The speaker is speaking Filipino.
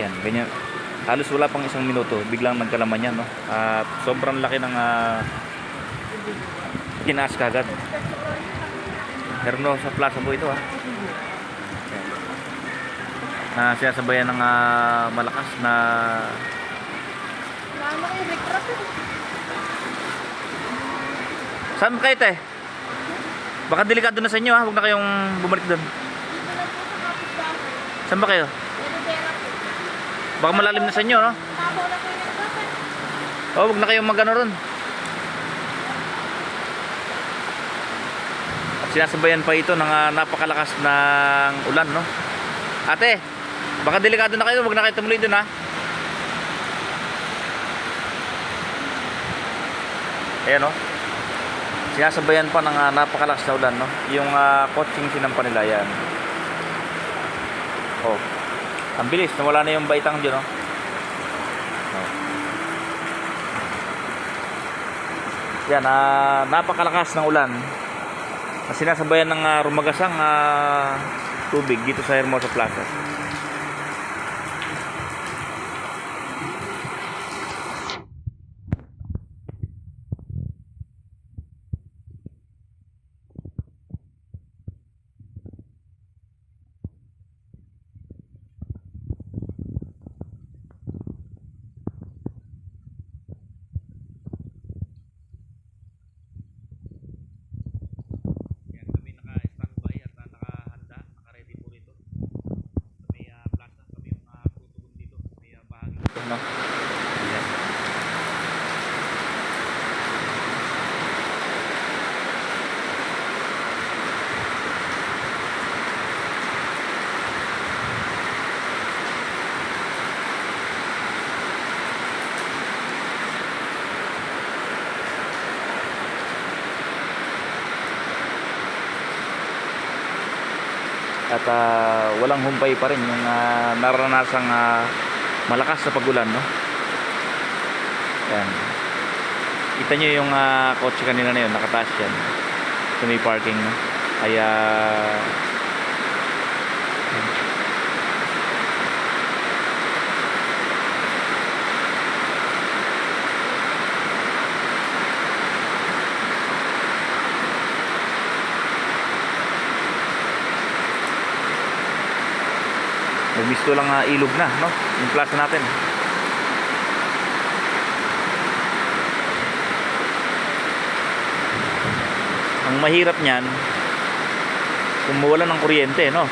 Yan, ganyan. Halos wala pang isang minuto, biglang nagkalaman yan, no? At sobrang laki ng tinaas kagad. Pero no, sa plaza po ito, ha. Yan. Sinasabayan ng malakas na saan kayo, te? Baka delikado na sa inyo, ha? Huwag na kayong bumalik doon. Saan ba kayo? Baka malalim na sa inyo, no? Oh, huwag na kayong magano ron. At sinasabayan pa ito ng napakalakas ng ulan, no? Ate, baka delikado na kayo, huwag na kayo tumuloy doon, ha? Ayan, no? Sinasabayan pa ng napakalakas na ulan, no? Yung coaching sinampa nila, yan. Oh, ang bilis, nawala na yung baitang dyan, no? Oh. Yan, napakalakas ng ulan na sinasabayan ng rumagasang tubig dito sa Hermosa Plaza. No? Ayan. At walang humpay pa rin yung naranasang malakas na pagulan, no? Yan. Kita nyo yung kotse kanina na yun, nakataas yan sa may parking, no? Kaya gusto lang ilog na, no? Yung plaza natin. Ang mahirap niyan kung mawala ng kuryente, no?